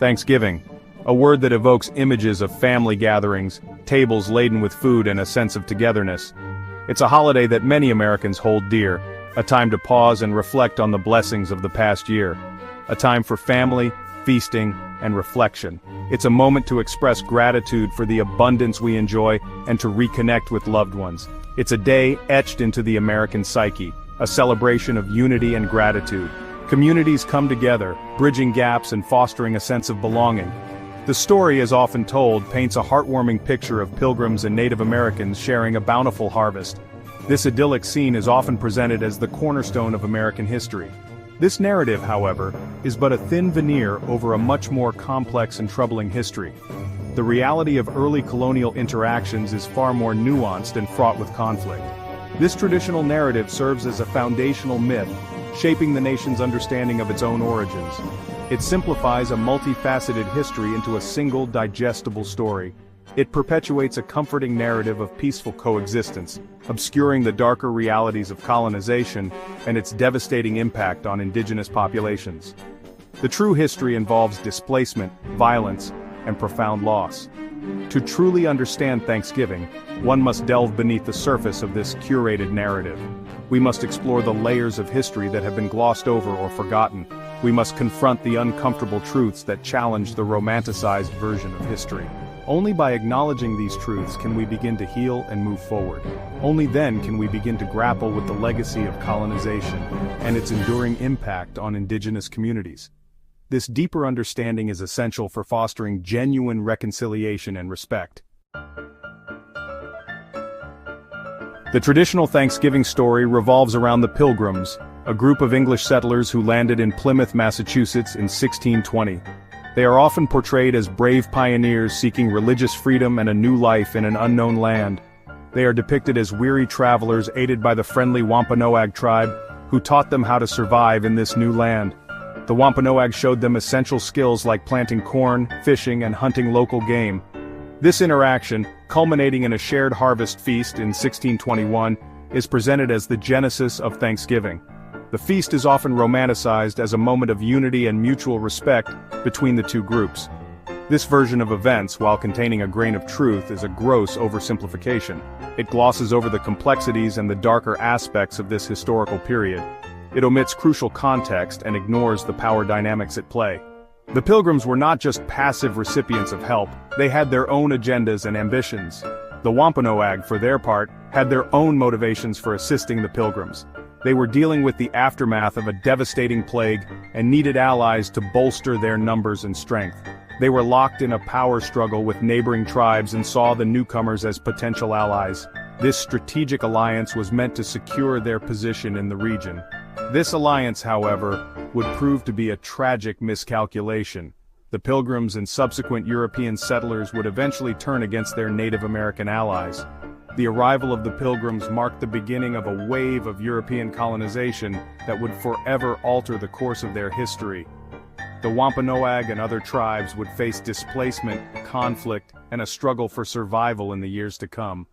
ThanksGIving, a word that evokes images of family gatherings, tables laden with food and a sense of togetherness. It's a holiday that many Americans hold dear, a time to pause and reflect on the blessings of the past year. A time for family, feasting, and reflection. It's a moment to express gratitude for the abundance we enjoy and to reconnect with loved ones. It's a day etched into the American psyche, a celebration of unity and gratitude. Communities come together, bridging gaps and fostering a sense of belonging. The story, as often told, paints a heartwarming picture of pilgrims and Native Americans sharing a bountiful harvest. This idyllic scene is often presented as the cornerstone of American history. This narrative, however, is but a thin veneer over a much more complex and troubling history. The reality of early colonial interactions is far more nuanced and fraught with conflict. This traditional narrative serves as a foundational myth, shaping the nation's understanding of its own origins. It simplifies a multifaceted history into a single, digestible story. It perpetuates a comforting narrative of peaceful coexistence, obscuring the darker realities of colonization and its devastating impact on indigenous populations. The true history involves displacement, violence, and profound loss. To truly understand ThanksGIving, one must delve beneath the surface of this curated narrative. We must explore the layers of history that have been glossed over or forgotten. We must confront the uncomfortable truths that challenge the romanticized version of history. Only by acknowledging these truths can we begin to heal and move forward. Only then can we begin to grapple with the legacy of colonization and its enduring impact on indigenous communities. This deeper understanding is essential for fostering genuine reconciliation and respect. The traditional ThanksGIving story revolves around the Pilgrims, a group of English settlers who landed in Plymouth, Massachusetts in 1620. They are often portrayed as brave pioneers seeking religious freedom and a new life in an unknown land. They are depicted as weary travelers aided by the friendly Wampanoag tribe, who taught them how to survive in this new land. The Wampanoag showed them essential skills like planting corn, fishing, and hunting local game. This interaction, culminating in a shared harvest feast in 1621, is presented as the genesis of ThanksGIving. The feast is often romanticized as a moment of unity and mutual respect between the two groups. This version of events, while containing a grain of truth, is a gross oversimplification. It glosses over the complexities and the darker aspects of this historical period. It omits crucial context and ignores the power dynamics at play. The Pilgrims were not just passive recipients of help, they had their own agendas and ambitions. The Wampanoag, for their part, had their own motivations for assisting the Pilgrims. They were dealing with the aftermath of a devastating plague and needed allies to bolster their numbers and strength. They were locked in a power struggle with neighboring tribes and saw the newcomers as potential allies. This strategic alliance was meant to secure their position in the region. This alliance, however, would prove to be a tragic miscalculation. The Pilgrims and subsequent European settlers would eventually turn against their Native American allies. The arrival of the Pilgrims marked the beginning of a wave of European colonization that would forever alter the course of their history. The Wampanoag and other tribes would face displacement, conflict, and a struggle for survival in the years to come.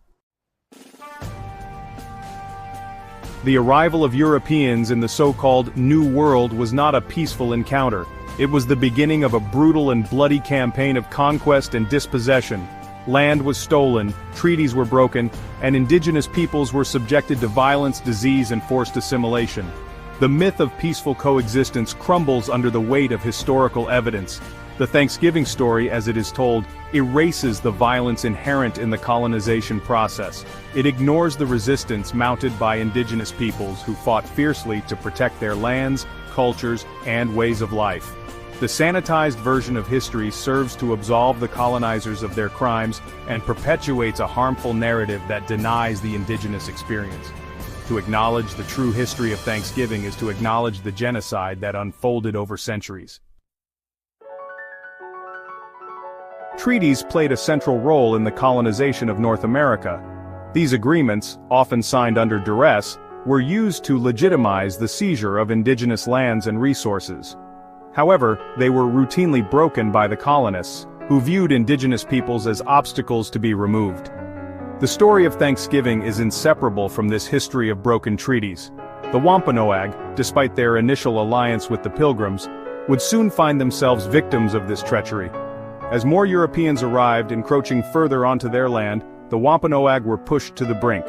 The arrival of Europeans in the so-called New World was not a peaceful encounter. It was the beginning of a brutal and bloody campaign of conquest and dispossession. Land was stolen, treaties were broken, and indigenous peoples were subjected to violence, disease, and forced assimilation. The myth of peaceful coexistence crumbles under the weight of historical evidence. The ThanksGIving story, as it is told, erases the violence inherent in the colonization process. It ignores the resistance mounted by indigenous peoples who fought fiercely to protect their lands, cultures, and ways of life. The sanitized version of history serves to absolve the colonizers of their crimes and perpetuates a harmful narrative that denies the indigenous experience. To acknowledge the true history of ThanksGIving is to acknowledge the genocide that unfolded over centuries. Treaties played a central role in the colonization of North America. These agreements, often signed under duress, were used to legitimize the seizure of indigenous lands and resources. However, they were routinely broken by the colonists, who viewed indigenous peoples as obstacles to be removed. The story of ThanksGIving is inseparable from this history of broken treaties. The Wampanoag, despite their initial alliance with the Pilgrims, would soon find themselves victims of this treachery. As more Europeans arrived, encroaching further onto their land, the Wampanoag were pushed to the brink.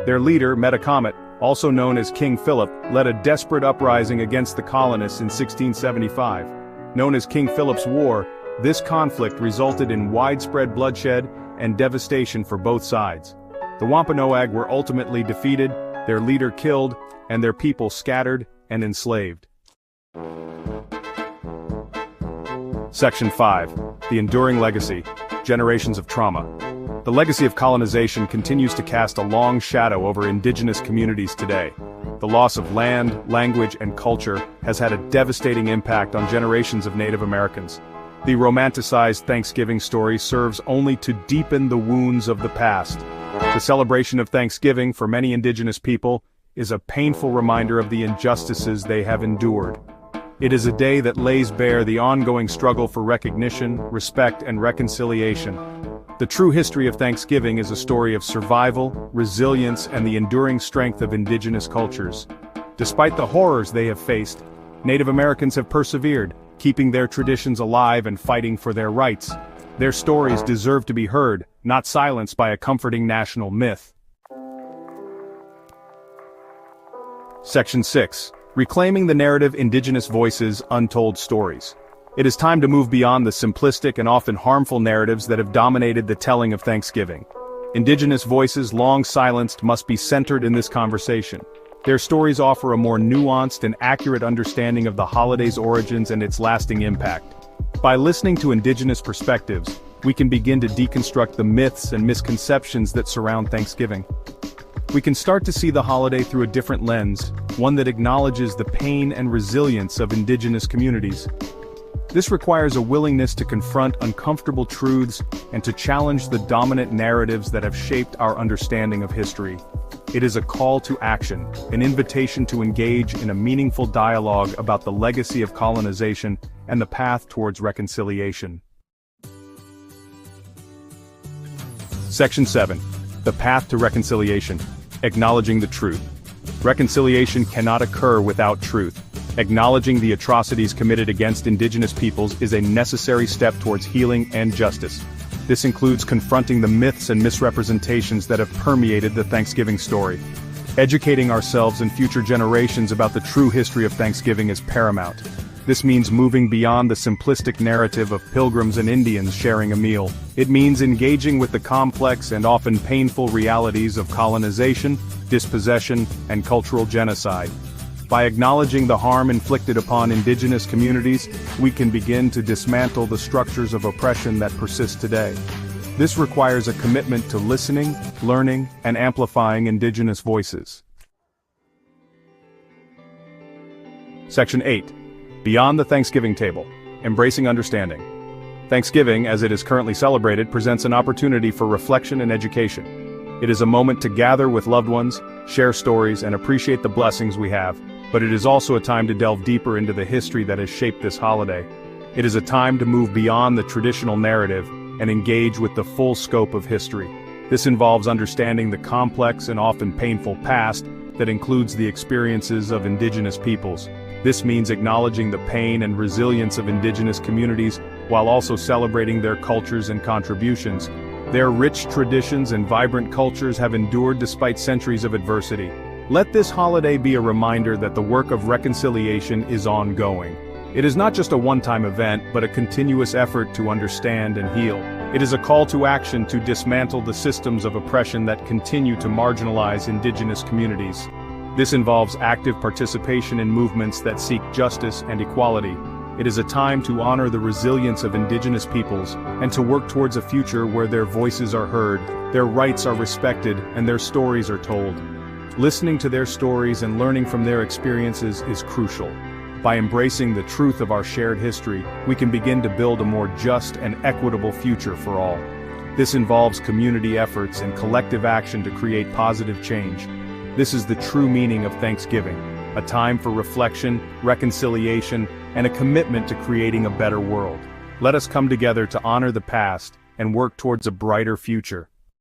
Their leader, Metacomet, also known as King Philip, led a desperate uprising against the colonists in 1675. Known as King Philip's War, this conflict resulted in widespread bloodshed and devastation for both sides. The Wampanoag were ultimately defeated, their leader killed, and their people scattered and enslaved. Section 5. The Enduring Legacy. Generations of Trauma. The legacy of colonization continues to cast a long shadow over indigenous communities today. The loss of land, language, and culture has had a devastating impact on generations of Native Americans. The romanticized Thanksgiving story serves only to deepen the wounds of the past. The celebration of Thanksgiving for many indigenous people is a painful reminder of the injustices they have endured. It is a day that lays bare the ongoing struggle for recognition, respect, and reconciliation. The true history of Thanksgiving is a story of survival, resilience, and the enduring strength of indigenous cultures. Despite the horrors they have faced, Native Americans have persevered, keeping their traditions alive and fighting for their rights. Their stories deserve to be heard, not silenced by a comforting national myth. Section 6. Reclaiming the narrative: Indigenous Voices, Untold Stories. It is time to move beyond the simplistic and often harmful narratives that have dominated the telling of Thanksgiving. Indigenous voices, long silenced, must be centered in this conversation. Their stories offer a more nuanced and accurate understanding of the holiday's origins and its lasting impact. By listening to indigenous perspectives, we can begin to deconstruct the myths and misconceptions that surround Thanksgiving. We can start to see the holiday through a different lens, one that acknowledges the pain and resilience of indigenous communities. This requires a willingness to confront uncomfortable truths and to challenge the dominant narratives that have shaped our understanding of history. It is a call to action, an invitation to engage in a meaningful dialogue about the legacy of colonization and the path towards reconciliation. Section 7. The Path to Reconciliation. Acknowledging the truth. Reconciliation cannot occur without truth. Acknowledging the atrocities committed against indigenous peoples is a necessary step towards healing and justice. This includes confronting the myths and misrepresentations that have permeated the Thanksgiving story. Educating ourselves and future generations about the true history of Thanksgiving is paramount. This means moving beyond the simplistic narrative of pilgrims and Indians sharing a meal. It means engaging with the complex and often painful realities of colonization, dispossession, and cultural genocide. By acknowledging the harm inflicted upon indigenous communities, we can begin to dismantle the structures of oppression that persist today. This requires a commitment to listening, learning, and amplifying indigenous voices. Section 8. Beyond the Thanksgiving Table. Embracing Understanding. Thanksgiving, as it is currently celebrated, presents an opportunity for reflection and education. It is a moment to gather with loved ones, share stories, and appreciate the blessings we have, but it is also a time to delve deeper into the history that has shaped this holiday. It is a time to move beyond the traditional narrative and engage with the full scope of history. This involves understanding the complex and often painful past that includes the experiences of indigenous peoples. This means acknowledging the pain and resilience of indigenous communities while also celebrating their cultures and contributions. Their rich traditions and vibrant cultures have endured despite centuries of adversity. Let this holiday be a reminder that the work of reconciliation is ongoing. It is not just a one-time event, but a continuous effort to understand and heal. It is a call to action to dismantle the systems of oppression that continue to marginalize indigenous communities. This involves active participation in movements that seek justice and equality. It is a time to honor the resilience of indigenous peoples and to work towards a future where their voices are heard, their rights are respected, and their stories are told. Listening to their stories and learning from their experiences is crucial. By embracing the truth of our shared history, we can begin to build a more just and equitable future for all. This involves community efforts and collective action to create positive change. This is the true meaning of Thanksgiving, a time for reflection, reconciliation, and a commitment to creating a better world. Let us come together to honor the past and work towards a brighter future.